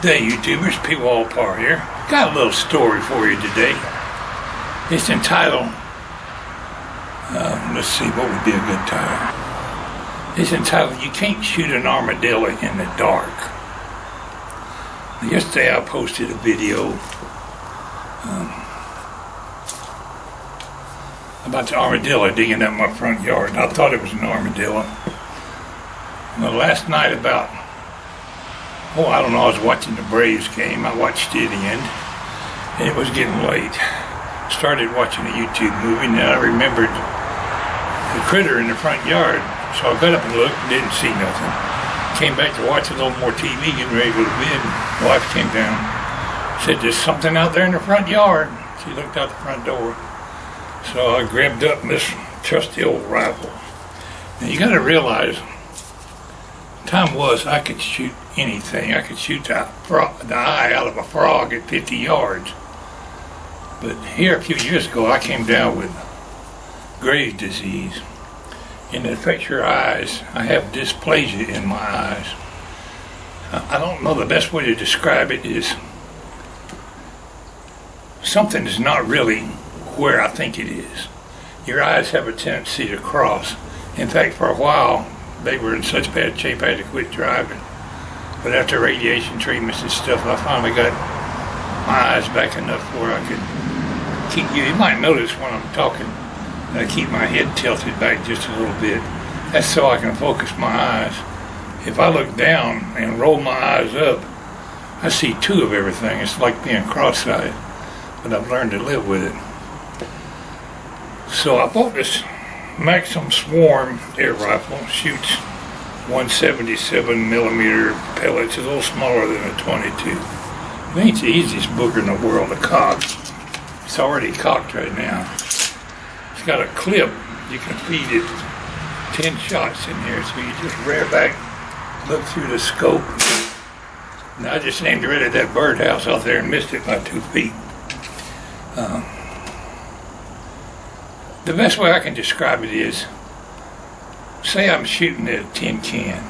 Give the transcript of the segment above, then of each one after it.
Hey YouTubers, Pwalpar here. Got a little story for you today. It's entitled, let's see, what would be a good title? It's entitled, You Can't Shoot an Armadillo in the Dark. Yesterday I posted a video about the armadillo digging up my front yard. I thought it was an armadillo. Well, last night about, I don't know, I was watching the Braves game. I watched it in, and it was getting late. Started watching a YouTube movie, and then I remembered the critter in the front yard. So I got up and looked, and didn't see nothing. Came back to watch a little more TV, getting ready to go to bed. My wife came down, said, "There's something out there in the front yard." She looked out the front door. So I grabbed up this trusty old rifle. Now you got to realize, time was I could shoot anything. I could shoot the eye out of a frog at 50 yards. But here a few years ago, I came down with Graves' disease, and it affects your eyes. I have dysplasia in my eyes. I don't know, the best way to describe it is something is not really where I think it is. Your eyes have a tendency to cross. In fact, for a while, they were in such bad shape I had to quit driving. But after radiation treatments and stuff, I finally got my eyes back enough where I could keep, you might notice when I'm talking, I keep my head tilted back just a little bit. That's so I can focus my eyes. If I look down and roll my eyes up, I see two of everything. It's like being cross-eyed, but I've learned to live with it. So I bought this Maxxim Swarm air rifle. Shoots 177 millimeter pellets. It's a little smaller than a 22. It ain't the easiest booger in the world to cock. It's already cocked right now. It's got a clip. You can feed it 10 shots in here, so you just rear back, look through the scope. Now I just aimed right at that birdhouse out there and missed it by 2 feet. The best way I can describe it is, say I'm shooting at a tin can.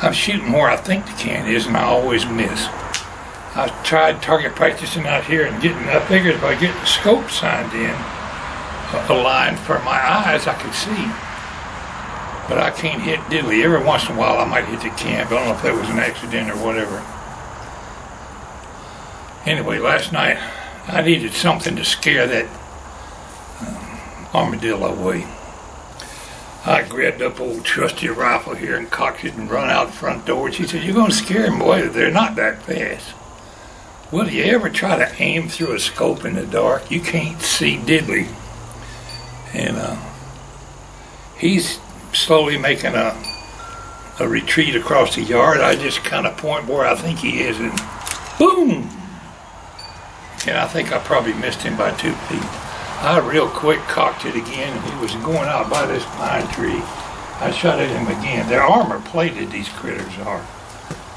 I'm shooting where I think the can is, and I always miss. I tried target practicing out here and I figured if I get the scope signed in, aligned for my eyes, I could see. But I can't hit diddly. Every once in a while I might hit the can, but I don't know if that was an accident or whatever. Anyway, last night I needed something to scare that armadillo away. I grabbed up old trusty rifle here and cocked it and run out the front door. She said, "You're going to scare him away. They're not that fast." Well, do you ever try to aim through a scope in the dark? You can't see diddly. And he's slowly making a retreat across the yard. I just kind of point where I think he is, and boom! And I think I probably missed him by 2 feet. I real quick cocked it again, and he was going out by this pine tree. I shot at him again. They're armor plated, these critters are.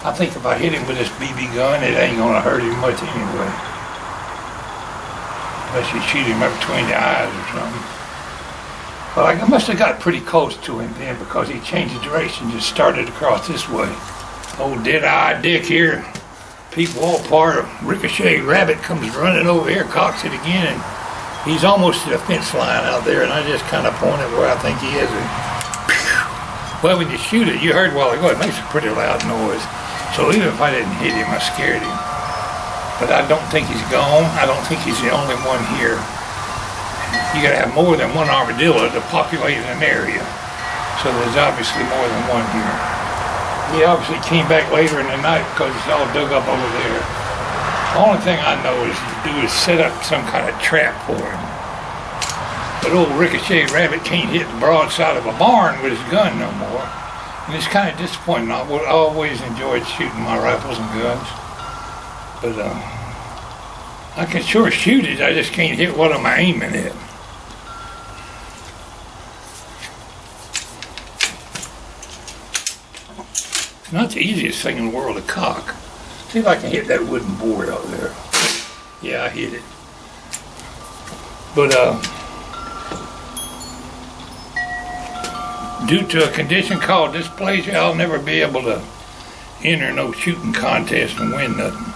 I think if I hit him with this BB gun, it ain't gonna hurt him much anyway. Unless you shoot him up between the eyes or something. But I must have got pretty close to him then, because he changed the direction, just started across this way. Old dead-eyed Dick here, Pwalpar, Ricochet Rabbit comes running over here, cocks it again, and he's almost to the fence line out there, and I just kind of pointed where I think he is. And well, when you shoot it, you heard a while ago, it makes a pretty loud noise. So even if I didn't hit him, I scared him. But I don't think he's gone. I don't think he's the only one here. You gotta have more than one armadillo to populate an area. So there's obviously more than one here. He obviously came back later in the night because it's all dug up over there. The only thing I know is to do is set up some kind of trap for him. But old Ricochet Rabbit can't hit the broadside of a barn with his gun no more. And it's kind of disappointing. I always enjoyed shooting my rifles and guns. But I can sure shoot it, I just can't hit what I'm aiming at. It's not the easiest thing in the world to cock. See if I can hit that wooden board out there. Yeah, I hit it. But due to a condition called dysplasia, I'll never be able to enter no shooting contest and win nothing.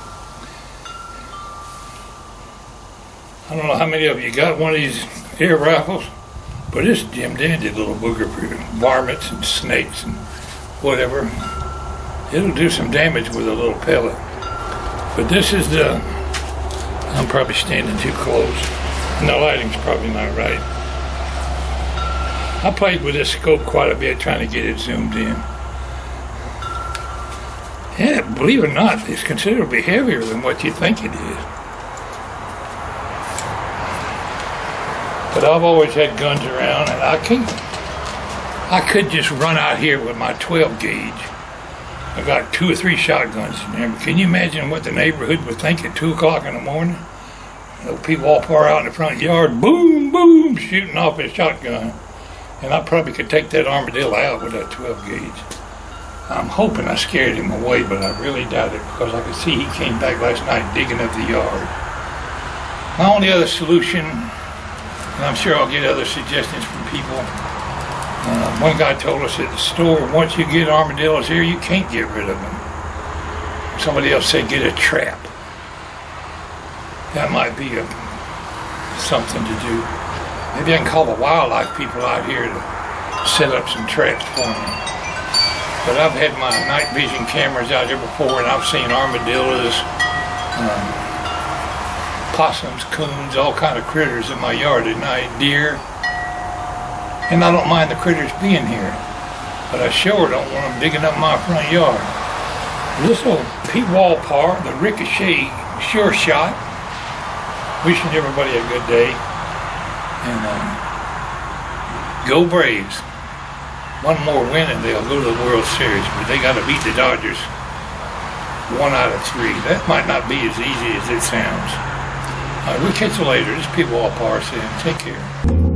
I don't know how many of you got one of these air rifles, but it's Jim Dandy little booger for varmints and snakes and whatever. It'll do some damage with a little pellet. But this is the, I'm probably standing too close, and the lighting's probably not right. I played with this scope quite a bit trying to get it zoomed in. Yeah, believe it or not, it's considerably heavier than what you think it is. But I've always had guns around, and I could just run out here with my 12 gauge. I got 2 or 3 shotguns in there. But can you imagine what the neighborhood would think at 2 o'clock in the morning? People all pour out in the front yard, boom, boom, shooting off his shotgun. And I probably could take that armadillo out with that 12 gauge. I'm hoping I scared him away, but I really doubt it because I could see he came back last night digging up the yard. My only other solution, and I'm sure I'll get other suggestions from people. One guy told us at the store, once you get armadillos here, you can't get rid of them. Somebody else said get a trap. That might be something to do. Maybe I can call the wildlife people out here to set up some traps for me. But I've had my night vision cameras out here before, and I've seen armadillos, possums, coons, all kind of critters in my yard at night, deer. And I don't mind the critters being here, but I sure don't want them digging up my front yard. This old Pwalpar, the Ricochet Sure Shot. Wishing everybody a good day. And go Braves. One more win and they'll go to the World Series, but they got to beat the Dodgers 1 out of 3. That might not be as easy as it sounds. All right, we'll catch you later. This is Pwalpar saying take care.